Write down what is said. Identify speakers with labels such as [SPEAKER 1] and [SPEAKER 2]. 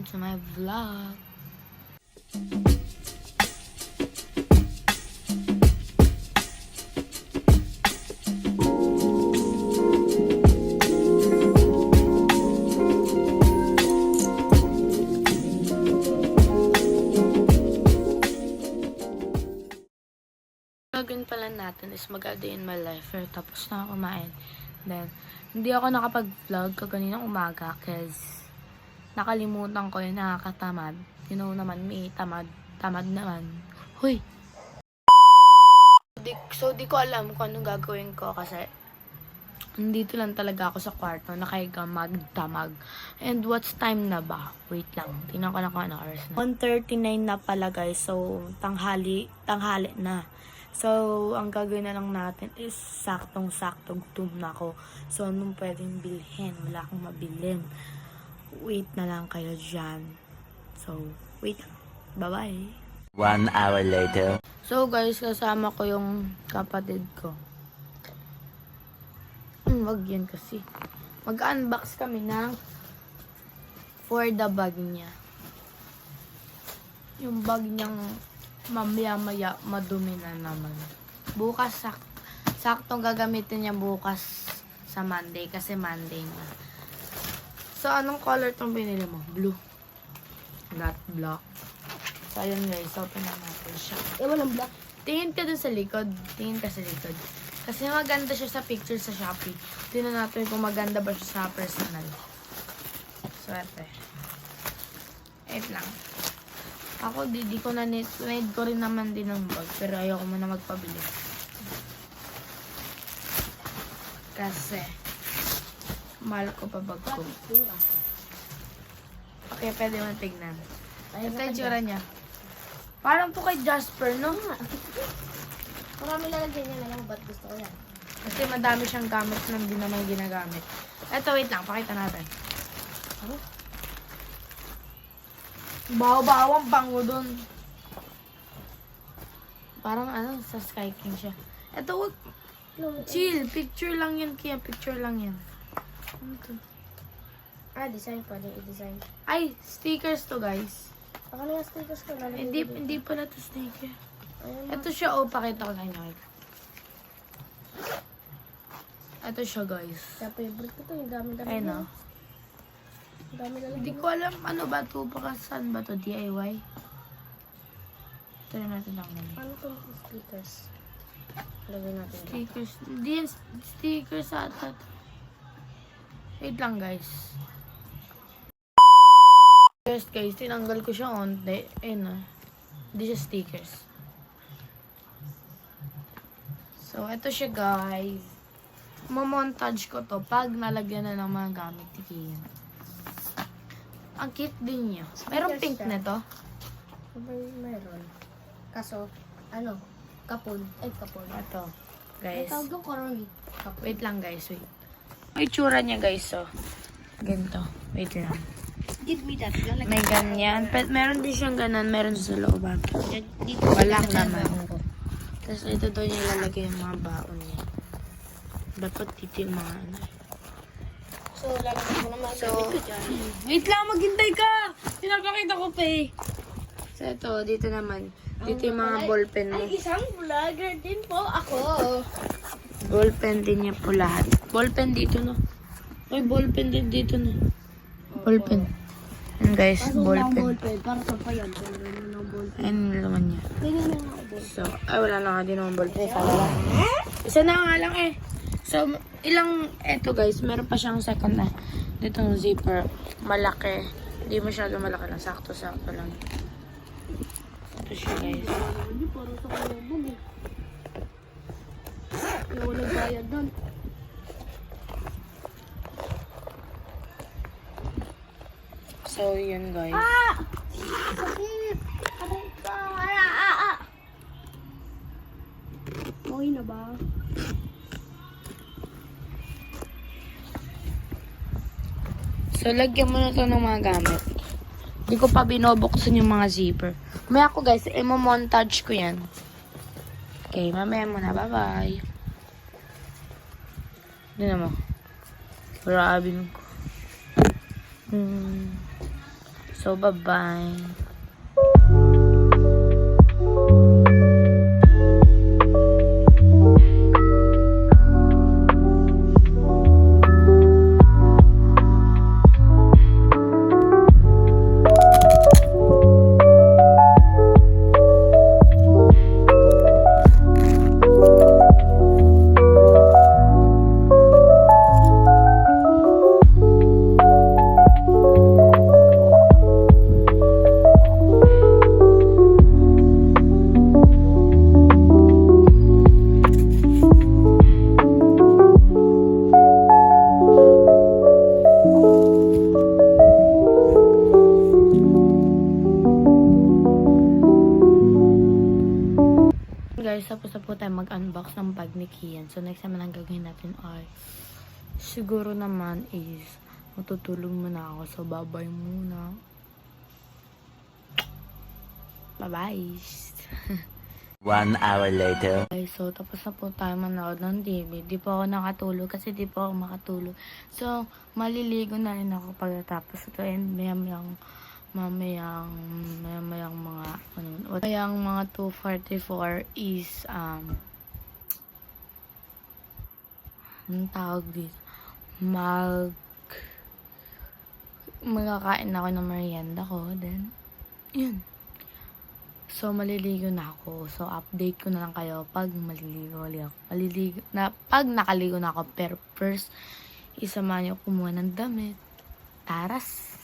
[SPEAKER 1] welcome to my vlog. Gagawin pala natin is mag-a-day in my life. Pero tapos na ako kumain. Then, hindi ako nakapag-vlog kaninang umaga kasi nakalimutan ko yung nakakatamad. You know naman, may tamad. Tamad naman. Huy! So, di ko alam kung anong gagawin ko kasi nandito lang talaga ako sa kwarto, nakahiga magdamag. And what's time na ba? Wait lang, tingnan ko na kung ano oras na. 1:39 na pala guys, so tanghali na. So, ang gagawin na lang natin is saktong-sakto gutom na ako. So, anong pwedeng bilhin? Wala akong mabilin. Wait na lang kayo dyan. So, wait. Bye-bye.
[SPEAKER 2] 1 hour later.
[SPEAKER 1] So, guys, kasama ko yung kapatid ko. Wag yan kasi. Mag-unbox kami ng for the bag niya. Yung bag niyang mamaya-maya madumi na naman. Bukas, saktong gagamitin niya bukas sa Monday kasi Monday na. So, anong color tong binili mo? Blue. Not black. So, ayun guys. Open na natin siya.
[SPEAKER 3] Walang black.
[SPEAKER 1] Tingin ka dun sa likod. Tingin ka sa likod. Kasi maganda siya sa picture sa Shopee. Tingnan natin kung maganda ba siya sa personal. Swerte. Wait lang. Ako, di ko na need ko rin naman din ng bag. Pero ayoko muna magpabili. Kasi, mahal ko pa bag ko. Okay, pwede mo tignan. Ito yung tsura niya. Parang po kay Jasper, no?
[SPEAKER 3] Marami lalagyan niya na lang, ba't gusto ko yan?
[SPEAKER 1] Kasi madami siyang gamit na hindi naman ginagamit. Eto, wait lang. Pakita natin.
[SPEAKER 3] Ano?
[SPEAKER 1] Bawa-bawang bango dun. Parang ano, sa Sky King siya. Eto, wag. Chill. Picture lang yan, Kaya. Picture lang yan. Ano to?
[SPEAKER 3] Design pa. I-design.
[SPEAKER 1] Ay, stickers to, guys.
[SPEAKER 3] Baka na yung stickers ko.
[SPEAKER 1] Hindi pala to sticker.
[SPEAKER 3] Ayun,
[SPEAKER 1] Ito siya, oh. Pakita ko sa inyo. Ito siya, guys.
[SPEAKER 3] kaya favorite ko to. Yung dami-dami.
[SPEAKER 1] Ayun,
[SPEAKER 3] na.
[SPEAKER 1] oh.
[SPEAKER 3] Ang dami-dami.
[SPEAKER 1] Hindi ko alam ano ba to. Baka saan ba to? DIY? Try natin lang naman.
[SPEAKER 3] Ano itong stickers? Lagay natin dito.
[SPEAKER 1] Stickers. Hindi yan stickers ata. Wait lang guys. Yes guys, tinanggal ko siya onte. Ayun na. Hindi siya stickers. So, ito siya guys. Mamontage ko to pag nalagyan na ng mga gamit ni Kian. Ang cute din niya. Merong
[SPEAKER 3] Stickers
[SPEAKER 1] pink
[SPEAKER 3] siya.
[SPEAKER 1] na to.
[SPEAKER 3] Meron. Kaso, kapon. Kapon.
[SPEAKER 1] Ito.
[SPEAKER 3] Ay,
[SPEAKER 1] Guys.
[SPEAKER 3] tawag yung corny. Kapon.
[SPEAKER 1] Wait lang guys, wait. May tsura niya guys, so. Ganito. Wait lang.
[SPEAKER 3] Give me that.
[SPEAKER 1] May ganyan. Meron din siyang ganan, meron sa looban.
[SPEAKER 3] Dito.
[SPEAKER 1] Walang naman. Tapos ito daw niya ilalagay yung mga baon niya. Dapat dito yung mga ano.
[SPEAKER 3] So, lalagay mo naman.
[SPEAKER 1] So, wait lang, maghintay ka! Pinapakita ko pa eh. So ito, dito naman. Dito yung mga ballpen mo.
[SPEAKER 3] Ay, isang vlogger din po ako.
[SPEAKER 1] Ballpen din niya po lahat. Ballpen dito no. Ay, ballpen din dito no. Ballpen. Ayan guys, ballpen.
[SPEAKER 3] Para sa pa yan.
[SPEAKER 1] Ayan yung laman niya.
[SPEAKER 3] Ganyan na ako ballpen.
[SPEAKER 1] So, ay wala na nga din naman ballpen. Isa na nga lang eh. So, eto guys, meron pa siyang second na. Dito ng zipper. Malaki. Hindi masyado malaki lang. Sakto-sakto lang. Ito siya guys.
[SPEAKER 3] Hindi, parang sa kalabog eh. Kaya walang bayad doon.
[SPEAKER 1] So, yun guys.
[SPEAKER 3] Sakit! Aray ka! Okay na ba?
[SPEAKER 1] So, lagyan mo na to ng mga gamit. Hindi ko pa binobuksan yung mga zipper. Mamaya ako guys, i-montage ko yan. Okay, mamaya muna. Bye-bye. Hindi naman. Grabe ko. So, bye-bye. Guys, tapos na po tayo mag-unbox ng bag ni Kian. So, next naman ang gagawin natin ay siguro naman is matutulog muna ako. So, bye-bye muna. Bye-bye.
[SPEAKER 2] 1 hour later.
[SPEAKER 1] Guys, so tapos na po tayo manood ng TV. Di po ako nakatulog kasi di po ako makatulog. So, maliligo na rin ako pagkatapos ito and mamayang mga mayang mga 2:44 is anong tawag dito, magkakain ako ng merienda ko, then yun. So maliligo na ako. So update ko na lang kayo pag maliligo ulit ako. Pag nakaligo na ako, pero first isamahan niyo kumuha ng damit. Taras.